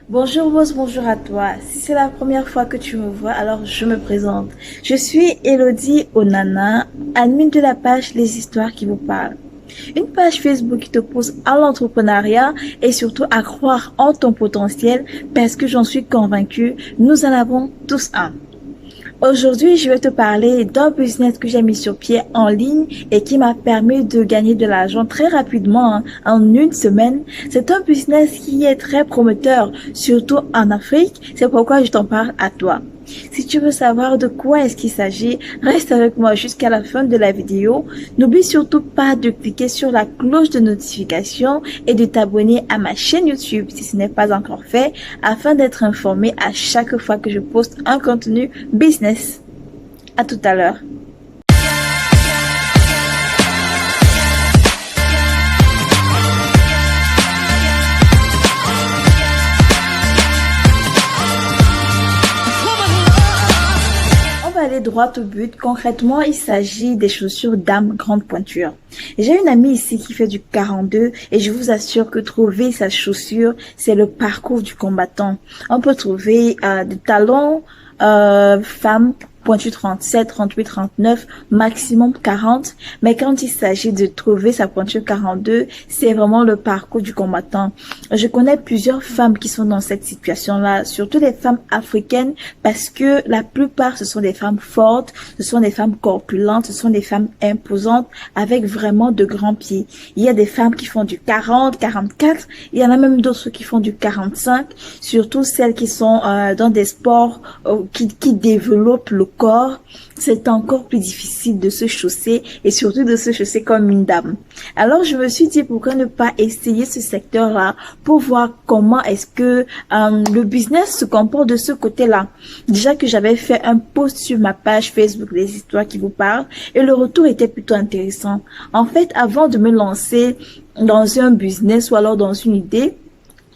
Bonjour Rose, bonjour à toi. Si c'est la première fois que tu me vois, alors je me présente. Je suis Elodie Onana, admin de la page Les Histoires qui vous parlent. Une page Facebook qui te pousse à l'entrepreneuriat et surtout à croire en ton potentiel parce que j'en suis convaincue, nous en avons tous un. Aujourd'hui, je vais te parler d'un business que j'ai mis sur pied en ligne et qui m'a permis de gagner de l'argent très rapidement, en une semaine. C'est un business qui est très prometteur, surtout en Afrique. C'est pourquoi je t'en parle à toi. Si tu veux savoir de quoi est-ce qu'il s'agit, reste avec moi jusqu'à la fin de la vidéo. N'oublie surtout pas de cliquer sur la cloche de notification et de t'abonner à ma chaîne YouTube si ce n'est pas encore fait, afin d'être informé à chaque fois que je poste un contenu business. À tout à l'heure. Aller droit au but. Concrètement, il s'agit des chaussures dames grande pointure. J'ai une amie ici qui fait du 42 et je vous assure que trouver sa chaussure, c'est le parcours du combattant. On peut trouver des talons femmes pointu 37, 38, 39, maximum 40. Mais quand il s'agit de trouver sa pointure 42, c'est vraiment le parcours du combattant. Je connais plusieurs femmes qui sont dans cette situation-là, surtout les femmes africaines, parce que la plupart, ce sont des femmes fortes, ce sont des femmes corpulentes, ce sont des femmes imposantes, avec vraiment de grands pieds. Il y a des femmes qui font du 40, 44, il y en a même d'autres qui font du 45, surtout celles qui sont dans des sports qui développent le corps. C'est encore plus difficile de se chausser et surtout de se chausser comme une dame. Alors je me suis dit pourquoi ne pas essayer ce secteur-là pour voir comment est-ce que le business se comporte de ce côté-là. Déjà que j'avais fait un post sur ma page Facebook Les Histoires qui vous parlent et le retour était plutôt intéressant. En fait, avant de me lancer dans un business ou alors dans une idée,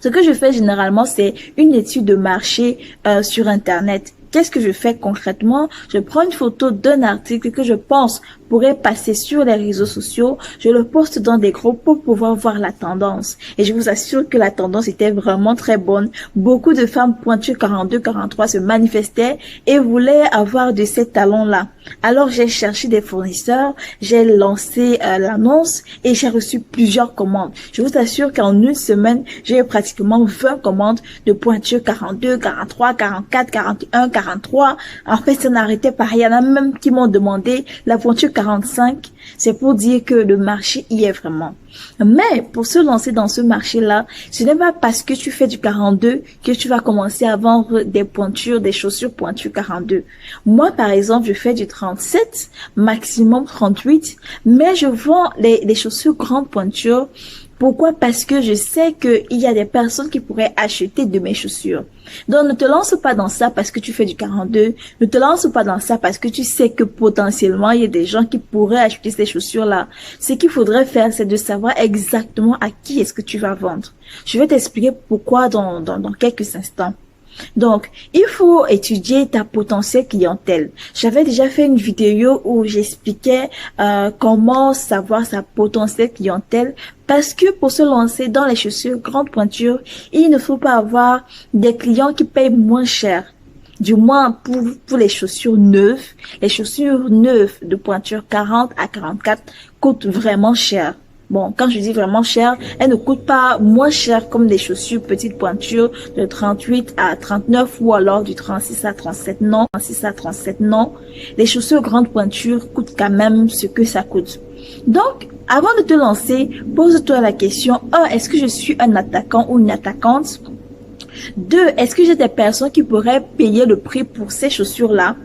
ce que je fais généralement, c'est une étude de marché sur Internet. Qu'est-ce que je fais concrètement? Je prends une photo d'un article que je pense pourrait passer sur les réseaux sociaux, je le poste dans des groupes pour pouvoir voir la tendance. Et je vous assure que la tendance était vraiment très bonne. Beaucoup de femmes pointues 42, 43 se manifestaient et voulaient avoir de ces talons-là. Alors j'ai cherché des fournisseurs, j'ai lancé l'annonce et j'ai reçu plusieurs commandes. Je vous assure qu'en une semaine, j'ai eu pratiquement 20 commandes de pointures 42, 43, 44, 41, 43. En fait, ça n'arrêtait pas. Il y en a même qui m'ont demandé la pointure 45. C'est pour dire que le marché y est vraiment. Mais pour se lancer dans ce marché-là, ce n'est pas parce que tu fais du 42 que tu vas commencer à vendre des pointures, des chaussures pointues 42. Moi, par exemple, je fais du 37, maximum 38, mais je vends les chaussures grande pointure. Pourquoi? Parce que je sais qu'il y a des personnes qui pourraient acheter de mes chaussures. Donc, ne te lance pas dans ça parce que tu fais du 42. Ne te lance pas dans ça parce que tu sais que potentiellement, il y a des gens qui pourraient acheter ces chaussures-là. Ce qu'il faudrait faire, c'est de savoir exactement à qui est-ce que tu vas vendre. Je vais t'expliquer pourquoi dans quelques instants. Donc, il faut étudier ta potentielle clientèle. J'avais déjà fait une vidéo où j'expliquais comment savoir sa potentielle clientèle parce que pour se lancer dans les chaussures grande pointure, il ne faut pas avoir des clients qui payent moins cher. Du moins pour les chaussures neuves. Les chaussures neuves de pointure 40 à 44 coûtent vraiment cher. Bon, quand je dis vraiment cher, elles ne coûtent pas moins cher comme des chaussures petites pointures de 38 à 39 ou alors du 36 à 37, non. 36 à 37, non. Les chaussures grande pointure coûtent quand même ce que ça coûte. Donc, avant de te lancer, pose-toi la question, 1. Est-ce que je suis un attaquant ou une attaquante? 2. Est-ce que j'ai des personnes qui pourraient payer le prix pour ces chaussures-là?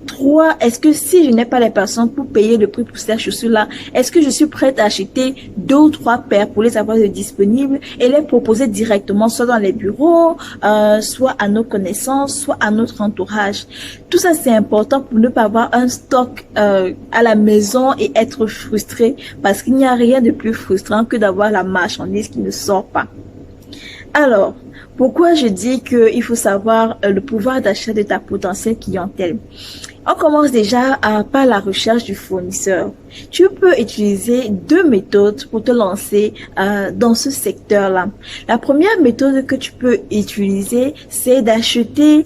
3. Est-ce que si je n'ai pas les personnes pour payer le prix pour ces chaussures-là, est-ce que je suis prête à acheter 2 ou 3 paires pour les avoir disponibles et les proposer directement soit dans les bureaux, soit à nos connaissances, soit à notre entourage. Tout ça, c'est important pour ne pas avoir un stock à la maison et être frustré parce qu'il n'y a rien de plus frustrant que d'avoir la marchandise qui ne sort pas. Alors, Pourquoi je dis qu'il faut savoir le pouvoir d'achat de ta potentielle clientèle? On commence déjà par la recherche du fournisseur. Tu peux utiliser deux méthodes pour te lancer dans ce secteur-là. La première méthode que tu peux utiliser, c'est d'acheter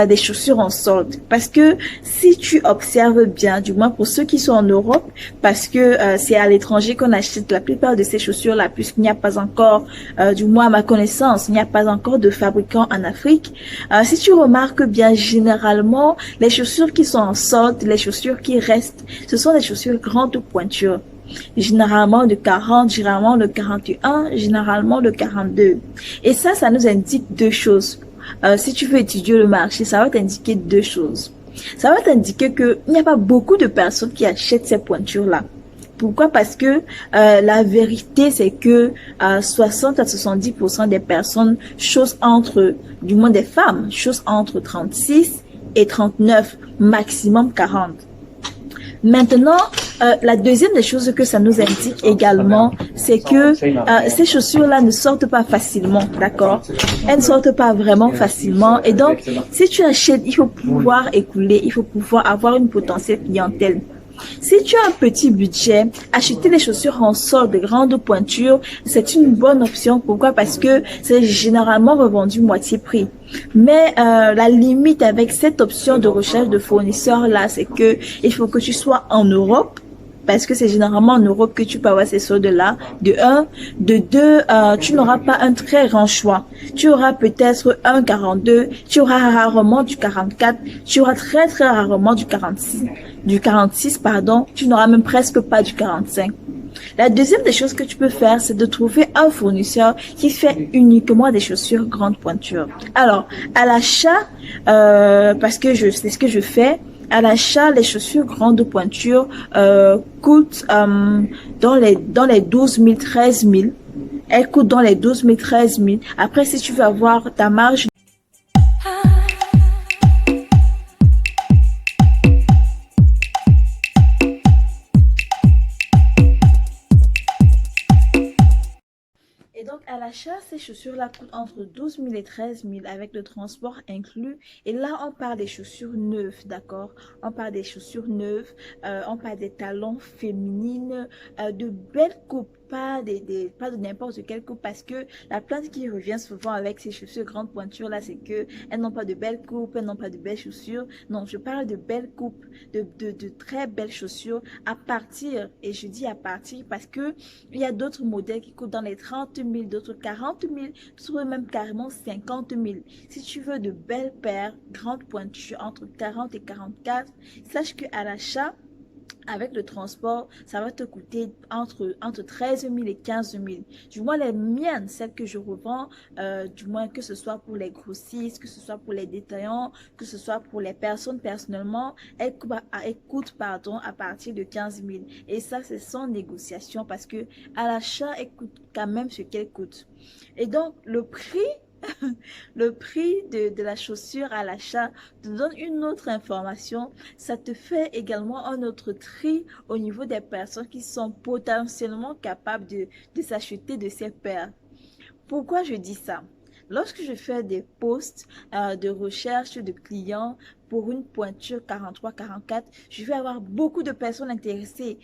des chaussures en solde. Parce que si tu observes bien, du moins pour ceux qui sont en Europe, parce que c'est à l'étranger qu'on achète la plupart de ces chaussures-là, puisqu'il n'y a pas encore, du moins à ma connaissance, il n'y a pas encore de fabricants en Afrique. Si tu remarques bien, généralement, les chaussures qui sont en solde, les chaussures qui restent, ce sont des chaussures grandes pointures. Généralement de 40, généralement de 41, généralement de 42. Et ça nous indique deux choses. Si tu veux étudier le marché, ça va t'indiquer deux choses. Ça va t'indiquer qu'il n'y a pas beaucoup de personnes qui achètent ces pointures-là. Pourquoi? Parce que la vérité, c'est que 60 à 70% des personnes, chose entre, du moins des femmes, chose entre 36 et 39, maximum 40. Maintenant, la deuxième des choses que ça nous indique également, c'est que ces chaussures-là ne sortent pas facilement, d'accord? Elles ne sortent pas vraiment facilement. Et donc, si tu achètes, il faut pouvoir écouler, il faut pouvoir avoir une potentielle clientèle. Si tu as un petit budget, acheter les chaussures en solde de grande pointure, c'est une bonne option. Pourquoi? Parce que c'est généralement revendu moitié prix. Mais la limite avec cette option de recherche de fournisseurs là, c'est que il faut que tu sois en Europe. Parce que c'est généralement en Europe que tu peux avoir ces soldes-là, de un. De deux, tu n'auras pas un très grand choix. Tu auras peut-être un 42, tu auras rarement du 44, tu auras très très rarement du 46. Du 46, pardon, tu n'auras même presque pas du 45. La deuxième des choses que tu peux faire, c'est de trouver un fournisseur qui fait uniquement des chaussures grande pointure. Alors, à l'achat, parce que c'est ce que je fais, à l'achat, les chaussures grande pointure coûtent dans les 12 000, 13 000. Elles coûtent dans les 12 000, 13 000. Après, si tu veux avoir ta marge donc, à l'achat, ces chaussures-là coûtent entre 12 000 et 13 000 avec le transport inclus. Et là, on parle des chaussures neuves, d'accord? On parle des chaussures neuves, on parle des talons féminines, de belles coupes. Pas de n'importe quelle coupe, parce que la plainte qui revient souvent avec ces chaussures grande pointure là, c'est que elles n'ont pas de belles coupes, elles n'ont pas de belles chaussures. Non, je parle de belles coupes, de très belles chaussures à partir, et je dis à partir parce que il y a d'autres modèles qui coûtent dans les 30 000, d'autres 40 000, d'autres même carrément 50 000. Si tu veux de belles paires grande pointure entre 40 et 44, sache que à l'achat, avec le transport, ça va te coûter entre 13 000 et 15 000. Du moins, les miennes, celles que je revends, du moins que ce soit pour les grossistes, que ce soit pour les détaillants, que ce soit pour les personnes personnellement, elles coûtent à partir de 15 000. Et ça, c'est sans négociation parce que à l'achat, elles coûtent quand même ce qu'elles coûtent. Et donc, le prix le prix de la chaussure à l'achat te donne une autre information. Ça te fait également un autre tri au niveau des personnes qui sont potentiellement capables de s'acheter de ces paires. Pourquoi je dis ça? Lorsque je fais des posts de recherche de clients pour une pointure 43-44, je vais avoir beaucoup de personnes intéressées.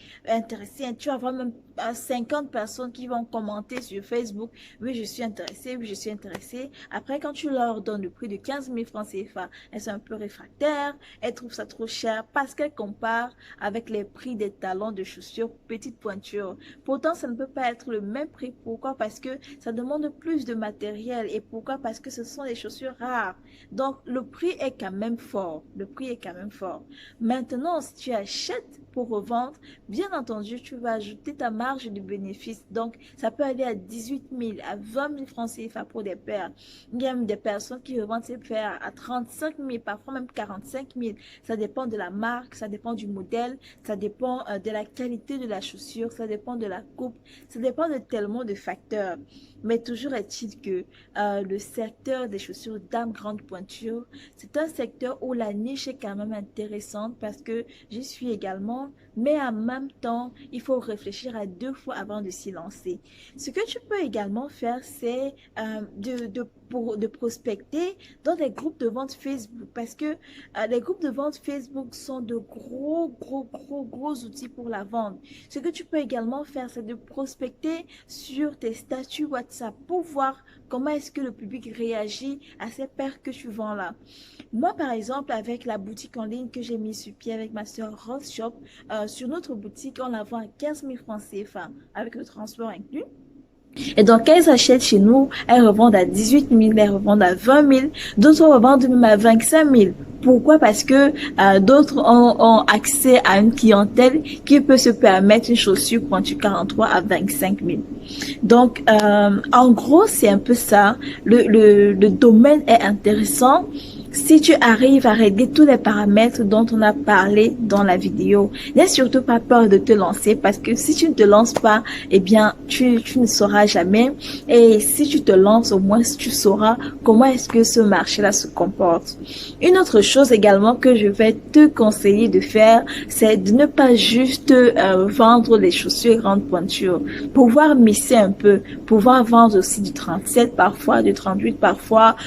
Tu vas avoir même 50 personnes qui vont commenter sur Facebook. Oui, je suis intéressée, oui, je suis intéressée. Après, quand tu leur donnes le prix de 15 000 francs CFA, elles sont un peu réfractaires, elles trouvent ça trop cher parce qu'elles comparent avec les prix des talons de chaussures petite pointure. Pourtant, ça ne peut pas être le même prix. Pourquoi? Parce que ça demande plus de matériel. Et pourquoi? Parce que ce sont des chaussures rares. Donc, le prix est quand même fort. Le prix est quand même fort. Maintenant, si tu achètes pour revendre, bien entendu, tu vas ajouter ta marge de bénéfice. Donc, ça peut aller à 18 000, à 20 000 francs CFA pour des paires. Il y a même des personnes qui revendent ces paires à 35 000, parfois même 45 000. Ça dépend de la marque, ça dépend du modèle, ça dépend de la qualité de la chaussure, ça dépend de la coupe, ça dépend de tellement de facteurs. Mais toujours est-il que le secteur des chaussures dames grande pointure, c'est un secteur où la niche est quand même intéressante parce que j'y suis également. mais en même temps, il faut réfléchir à 2 fois avant de s'y lancer. Ce que tu peux également faire, c'est de prospecter dans des groupes de vente Facebook parce que les groupes de vente Facebook sont de gros outils pour la vente. Ce que tu peux également faire, c'est de prospecter sur tes statuts WhatsApp pour voir comment est-ce que le public réagit à ces paires que tu vends là. Moi, par exemple, avec la boutique en ligne que j'ai mis sur pied avec ma sœur Rose Shop, sur notre boutique, on la vend à 15 000 francs CFA avec le transport inclus. Et donc, quand elles achètent chez nous, elles revendent à 18 000, elles revendent à 20 000, d'autres revendent même à 25 000. Pourquoi? Parce que d'autres ont accès à une clientèle qui peut se permettre une chaussure pointue 43 à 25 000. Donc, en gros, c'est un peu ça. Le domaine est intéressant si tu arrives à régler tous les paramètres dont on a parlé dans la vidéo. N'aie surtout pas peur de te lancer parce que si tu ne te lances pas, eh bien, tu ne sauras jamais. Et si tu te lances, au moins tu sauras comment est-ce que ce marché-là se comporte. Une autre chose également que je vais te conseiller de faire, c'est de ne pas juste vendre les chaussures grande pointure. Pouvoir misser un peu, pouvoir vendre aussi du 37 parfois, du 38 parfois,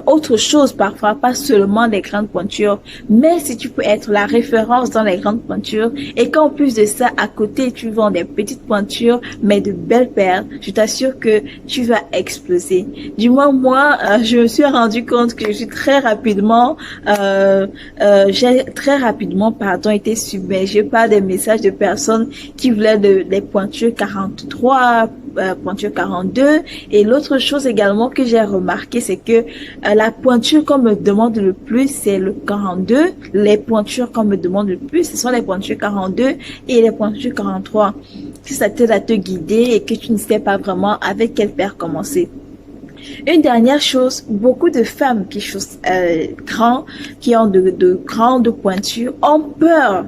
autre chose parfois, pas seulement les grandes pointures, mais si tu peux être la référence dans les grandes pointures et qu'en plus de ça, à côté, tu vends des petites pointures, mais de belles paires, je t'assure que tu vas exploser. Du moins, moi, je me suis rendu compte que j'ai très rapidement, été submergée par des messages de personnes qui voulaient des pointures 43, pointure 42. Et l'autre chose également que j'ai remarqué, c'est que la pointure qu'on me demande le plus, c'est le 42. Les pointures qu'on me demande le plus, ce sont les pointures 42 et les pointures 43. Si ça t'aide à te guider et que tu ne sais pas vraiment avec quelle paire commencer. Une dernière chose, beaucoup de femmes qui qui ont de grandes pointures ont peur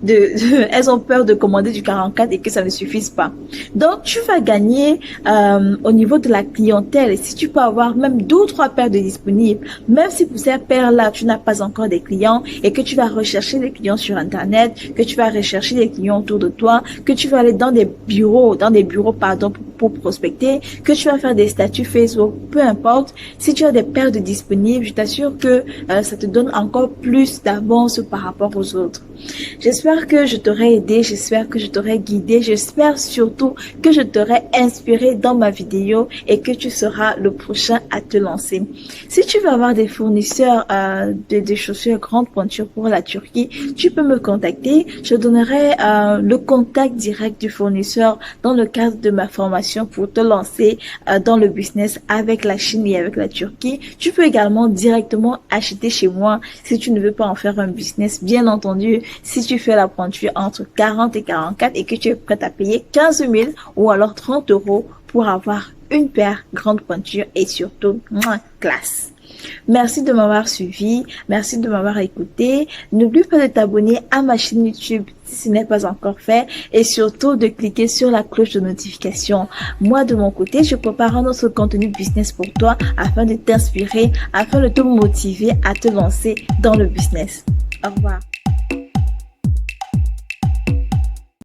elles ont peur de commander du 44 et que ça ne suffise pas. Donc, tu vas gagner au niveau de la clientèle. Et si tu peux avoir même 2 ou 3 paires de disponibles, même si pour ces paires-là, tu n'as pas encore des clients et que tu vas rechercher des clients sur Internet, que tu vas rechercher des clients autour de toi, que tu vas aller dans des bureaux, pour prospecter, que tu vas faire des statuts Facebook, peu importe. Si tu as des paires de disponibles, je t'assure que ça te donne encore plus d'avance par rapport aux autres. J'espère que je t'aurai aidé, j'espère que je t'aurai guidé, j'espère surtout que je t'aurai inspiré dans ma vidéo et que tu seras le prochain à te lancer. Si tu veux avoir des fournisseurs de chaussures grande pointure pour la Turquie, tu peux me contacter. Je donnerai le contact direct du fournisseur dans le cadre de ma formation pour te lancer dans le business avec la Chine et avec la Turquie. Tu peux également directement acheter chez moi si tu ne veux pas en faire un business. Bien entendu, si tu fais la pointure entre 40 et 44 et que tu es prête à payer 15 000 ou alors 30 € pour avoir une paire grande pointure et surtout, classe. Merci de m'avoir suivi, merci de m'avoir écouté. N'oublie pas de t'abonner à ma chaîne YouTube si ce n'est pas encore fait et surtout de cliquer sur la cloche de notification. Moi, de mon côté, je prépare un autre contenu business pour toi afin de t'inspirer, afin de te motiver à te lancer dans le business. Au revoir.